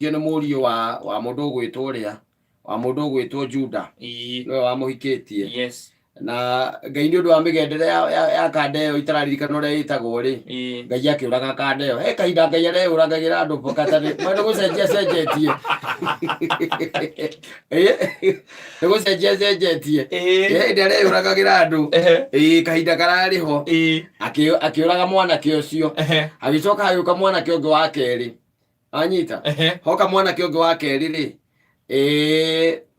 nĩ mũriũ wa mũndũ ũgwĩtwo ũrĩa wa mũndũ ũgwĩtwo Juda nĩwe wamũhikĩtie. Yes. Na Ngai nĩ ũndũ wa mĩgendere ya kanda ĩyo itararirikana ũrĩa ĩtagwo rĩ, Ngai akĩũraga kanda ĩyo. He kahinda Ngai areyũragagĩra andũ bokatane nĩ gũcenjia cenjetie nĩ gũcenjia cenjetie hĩndĩ areyũragagĩra andũ kahinda kararĩ ho akĩũraga mwanake ũcio, agĩcoka hagĩũka mwanake ũngĩ wa kerĩ, anyita hoka mwanake ũngĩ wa kerĩ rĩ,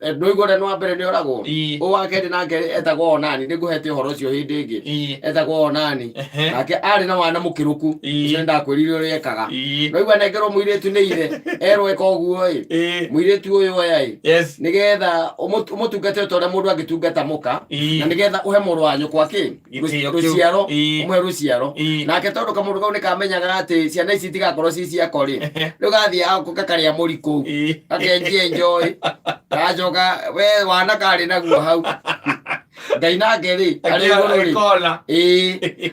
ndũigũre nwa mbere nĩ oragwo o wa kerĩ nake etagwo Onani, nĩ ngũhete ũhoro ũcio hĩndĩ ĩngĩ, etagwo Onani, nake arĩ na wana mũkĩrũku ũcio ndakwĩrire ũrĩa ekaga. Noigua nengerwo mũirĩtu nĩ ithe erwo eka ũguo ĩ, mũirĩtu ũyũ oya ĩ, nĩgetha ũmũtungate ta ũrĩa mũndũ angĩtungata mũka, na nĩgetha ũhe mũrũ wa nyũkwa kĩ rũciaro, ũmũhe rũciaro. Nake tondũ kamũndũ kau nĩ kamenyaga atĩ ciana ici itigakorwo ci ciako rĩ, rĩu gathiĩ gakarĩa mũri kũu gakenjia enjoy gacoka we wana karĩ naguo hau. Ngai nake rĩ arĩ igũrũ rĩ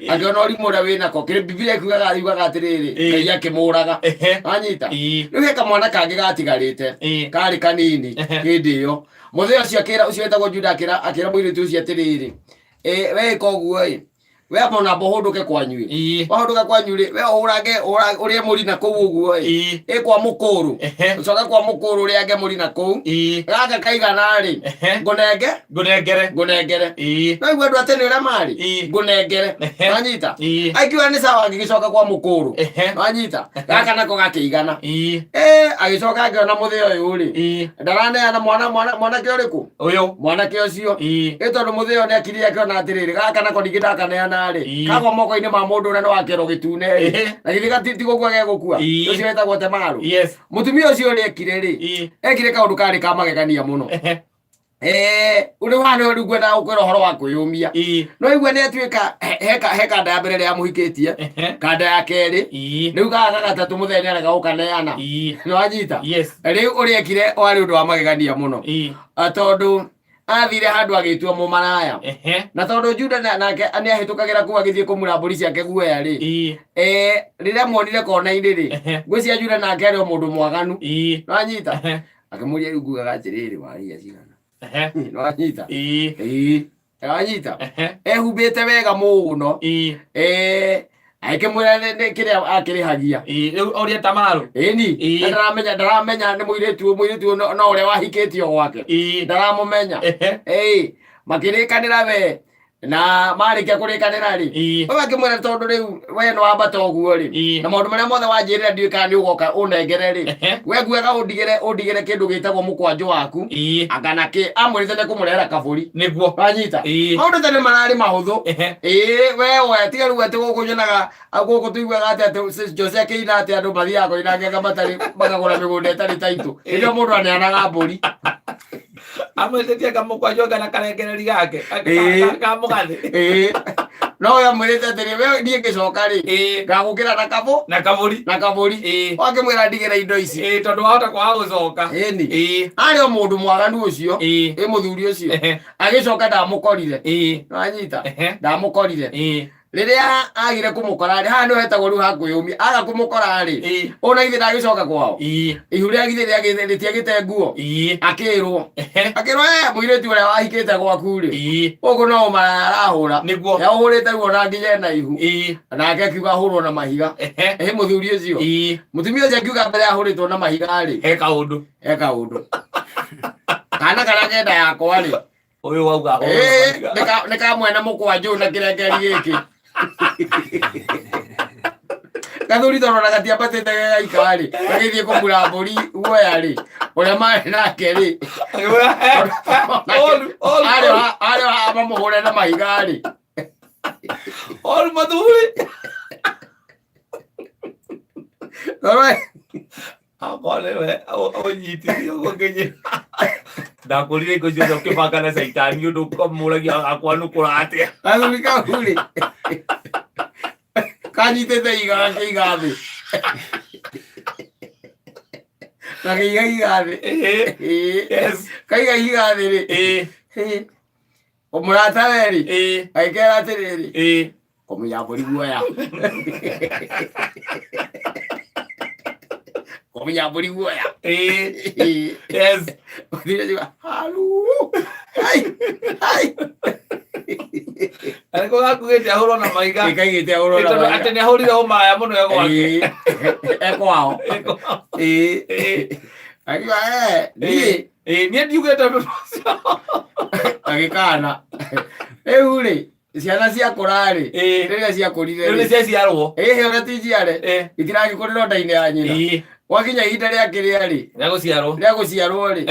akĩona ũrimũ ũrĩa wĩnako, Biblia yugaga atĩrĩrĩ Ngai akĩmũraga, anyita. Rĩu he kamwana kangĩ gatigarĩte karĩ kanini hĩndĩ ĩyo. Mũthee ũcio ũcio wĩtagwo Juda akĩra mũirĩtu ũcio atĩrĩrĩ, we ĩka ũguo ĩ, we amba namba ũhũndũke kwanyu ĩ, wahũndũka kwanyu rĩ, we ũrĩe mũri na kũu ũguo ĩ kwa mũkũrũ, ũcoka kwa mũkũrũ ũrĩage mũri na kũu, gaka kaigana rĩ ngũnengere. No igua andũ a tene ũrĩa marĩ ngũnengere, wanyita. Akiuga nĩ sawa, agĩgĩcoka kwa mũkũrũ, wanyita, gaka nako gakĩigana. Agĩcoka akĩona mũthee ũyũ rĩ ndaraneana mwanake ũrĩkũ ũyũ, mwanake ũcio tondũ mũthee ũyũ nĩ akirire akĩona atĩrĩrĩ gaka nako ningĩ ndakaneana rĩ, kagwa moko-inĩ ma mũndũ ũrĩa nĩ wa kĩero gĩtune rĩ, na githĩ gatigũkua gegũkua, ũcio wetagwo Temaru. Mũtumia ũcio ũrĩa ekire rĩ, ekire kaũndũ karĩ ka magegania mũno. Ũrĩ wana ũrĩ ngwenda gũkwĩra ũhoro wa kwĩyũmia. No igua nĩ atuĩka he kanda ya mbere rĩa mũhikĩtie, kanda ya kerĩ, rĩu gaka gatatũ mũthee nĩ arega gũkaneana, nĩ wanyita. Rĩu ũrĩa ekire warĩ ũndũ wa magegania mũno, tondũ athire handũ agĩtua mũmaraya, na tondũ Juda nake nĩ ahĩtũkagĩra kũu agĩthiĩ kũmura mbũri ciake guoya rĩ, rĩrĩa muonire kona-inĩ rĩ, ngwĩciria Juda nake arĩ o mũndũ mwaganu, nĩ wanyita. Akĩmũria rĩu ngugaga atĩrĩrĩ waria cigana, nĩ wanyita, wanyita, ehumbĩte wega mũno, akĩmwĩra kĩrĩa akĩrĩhagia rĩu ũrĩa Tamaru ĩni, ndaramenya nĩ mũirĩtu no ũrĩa wahikĩtio gwake, ndaramũmenya. Makĩrĩkanĩra we, na marĩkia kũrĩkanĩra rĩ, we akĩmwĩra tondũ rĩu we nĩ wambata ũguo rĩ, na maũndũ marĩa mothe wanjĩrĩra ndiũĩ kana nĩ ũgoka ũnengere rĩ, we nguaga ũndigĩre kĩndũ gĩtagwo mũkwanjũ waku, akanakĩ amwĩrĩte nĩ kũmũrehera kabũri, nĩguo wanyita. Maũndũ tene mararĩ mahũthũ, we oya tiga rĩu atĩ gũkũ nyonaga gũkũ tuiguaga atĩ Jose akĩina atĩ andũ mathiaga kũinanga matarĩ makagũra mĩgũnda ĩtarĩ taitũ, rĩrĩa mũndũ aneanaga mbũri amwĩtĩtie kamũkwanjũ kana karengereri gake kamũgathĩ. No we amwĩrĩte atĩrĩ we niĩ ngĩcoka rĩ ngagũkĩra na kabũri, wakĩmwĩra ndigĩre indo ici tondũ wahota kwaga gũcoka. Ĩni arĩ o mũndũ mwaganu ũcio mũthuri ũcio, agĩcoka ndamũkorire, wanyita, ndamũkorire. Rĩrĩa agire kũmũkora rĩ, haha nĩ hetagwo rĩu ha kwĩyũmia, aga kũmũkora rĩ, ũna githĩ ndagĩcoka kwao, ihu rĩa githĩ rĩtiagĩte nguo, akĩrwo mũirĩtu ũrĩa wahikĩte gwaku rĩ, ũguo no ũmaraya arahũra, ũhũrĩte ruo na nginya ena ihu, nake akiuga ahũrwo na mahiga. Mũthuri ũcio, mũtumia ũcio akiuga mbere ahũrĩtwo na mahiga rĩ, eka ũndũ kana karĩa kenda yakwa rĩ, ũyũ wauga nĩ kamwena mũkwanjũ na kĩrengeri gĩkĩ. Gathuri tondũ na gatiambatĩte gegaika rĩ, gagĩthiĩ kũmura mbũri guoya rĩ, ũrĩa marĩ nake rĩ, arĩ mamũhũre na mahiga rĩ, mathuri akonewe ũnyitithio gũkĩnyĩ ndakũrire iko ciothe ũkĩbanga na caitani ũndũ ũkamũragia akwanũkũra atĩa. Gathuri kau rĩ kanyitĩte iga gakĩiga thĩ, gakĩiga thĩ, kaiga iga thĩ rĩ, mũrata we rĩ agĩkĩra atĩrĩrĩ kũmũnya mbũri guoya Komenya mburi guoya. Yes. Uthire halu. Hai. Ariko gakugite ahurwo na maiga. Ikaigite ahurwo na maiga. Ati ni ahurire umaya muno ya gwake. Ekwao. Akiwa nie ndiugite agikana. Uri ciana cia kurari riria cia kurire ni cia ciarwo ora ti ciare itiragi kurira nda-ini ya nyina wakinya ihinda ria kiria ri ria guciarwo ri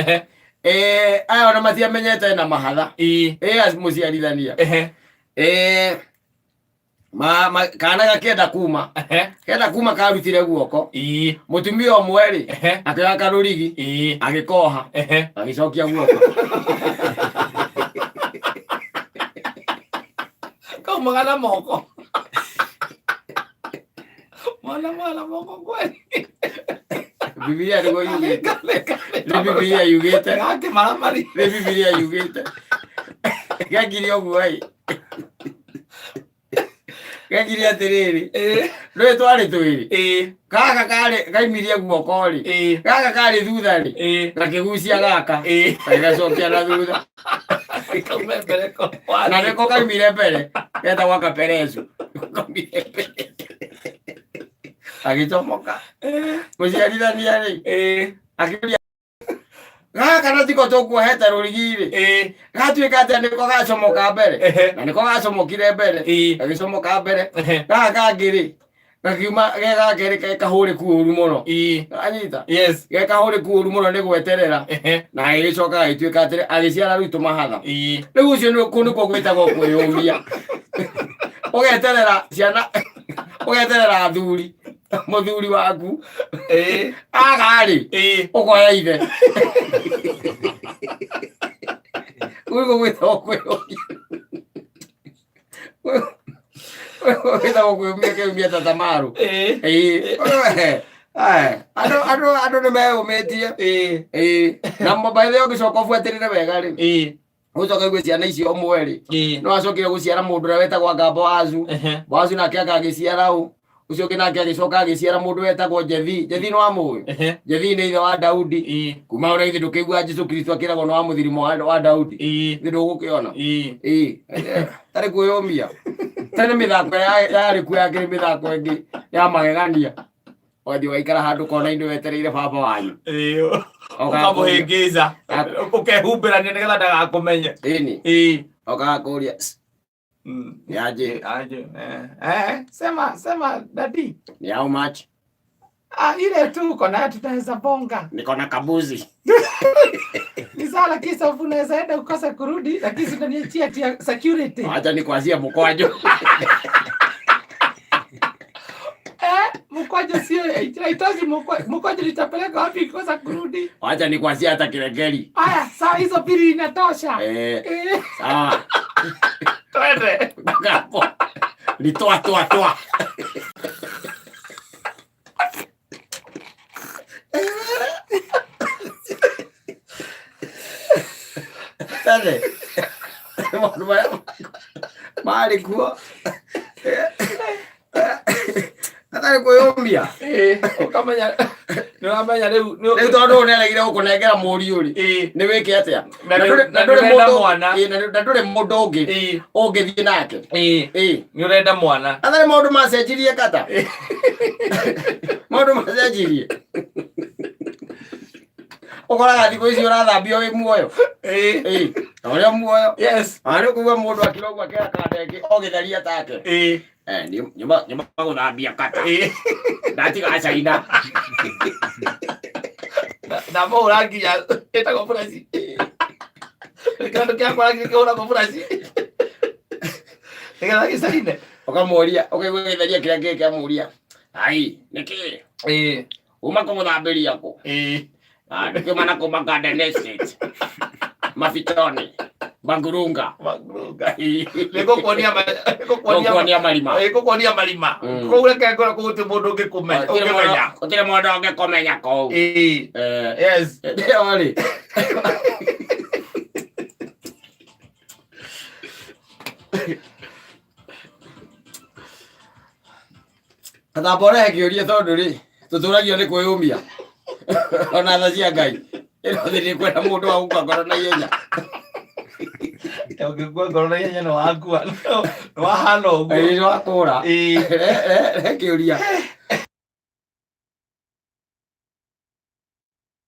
aya ona matiamenyete na mahatha muciarithania kana gakienda kuma karutire guoko mutumia omwe ri akioya karurigi agikoha agicokia guoko magana moko mwana moko kweli Biblia ndio yugite Biblia yugite ngake maramari Biblia yugite gagiri ogwai gagiri atiriri rwe twari twiri kaka kare kaimirie guoko ri kaka kare thutha ri gakigucia gaka gacokia na thutha na niko kaimire mbere kenda gwaka perezu kaimire mbere agitomoka muciarithania ri akiria gaka no tiko tukuhete rurigi ri gatuika ati niko gacomoka mbere na niko gacomokire mbere agicomoka mbere gaka kangiri gakiuma geka gere kahuri kuuru muno anyita yes geka kahuri kuuru muno ni gweterera na agicoka agituika ati agiciara rutu mahatha riu ucio ni kunu ko gwitagwo kwiyumia ugeterera ciana ugeterera athuri muthuri waku agari ukoya ithe ugo gwitagwo kwiyumia Kita kuumia kiumia tatamaru. Ando ni meyo metie. Na mobile yo gicoko fuatirire wega ri. Ucoka gwe ciana icio omwe ri. No acokire guciara mundu wetagwo Ngabo Azu. Bazu nake agagiciara u. Ucio kinake agicoka agiciara mundu wetagwo Jethi. Jethi no amuwi. Jethi ni ithe wa Daudi. Kuma ora ithe ndukigua Jesu Kristo akiragwo no amuthirimo wa Daudi. Ithe ndugukiona. Tari kwiyumia. Tene mithako yari kuya kiri mithako ingi ya magegania wathi waikara handu kona indi wetereire baba wanyu ukamuhingiza ukehumbira nigetha ndagakumenye ini ukakuria niaje sema dadi ni how much ile tu kona tutaweza bonga niko na kabuzi ni sala kisa unaweza enda ukosa kurudi lakini unaniachia security acha nikwazia mkojo mkojo sio haitaji mkojo litapeleka wapi kosa kurudi acha nikwazia hata kiregeli haya sawa hizo pili inatosha sawa twende hapo toa Tade. Mali kuo. Atari kuyumbia. Ukamenya. Niramenya riu tondu neregire gukunengera muri uri. Ni wiki atia. Na ndure mundu ungi. Ungithie nake. Ni urenda mwana. Atari maundu macenjirie kata. Maundu macenjirie. Okoraga thiko ici urathambia wi muoyo uria muoyo yes ari kuwa mundu akirogwa kera kandenge ogitharia take nyuma guthambia kata ndatiga caina na mo uranginya etagwo buraci kandu kia kwarangi kia uragwo buraci nigetha gicaine ukamuria ukigwitharia kiria ngiki amuria ai niki uma kumuthambiria ku Nikimana kumagada nestate. Mafitoni. Bangurunga. Niko kuonia malima. Niko kuonia malima. Kule kagora kuti mundu ngikumenya. Ungimenya. Utire mundu ngikumenya ko. Yes. Oli. Kata bora kiuria tondu ri. Tuturagio ni kwiyumia. ona tha cia ngai ino thiri kwenda mundu wa gukua ngoro na ihenya ungikua ngoro na ihenya no wakua no wahana uguo ni wakura kiuria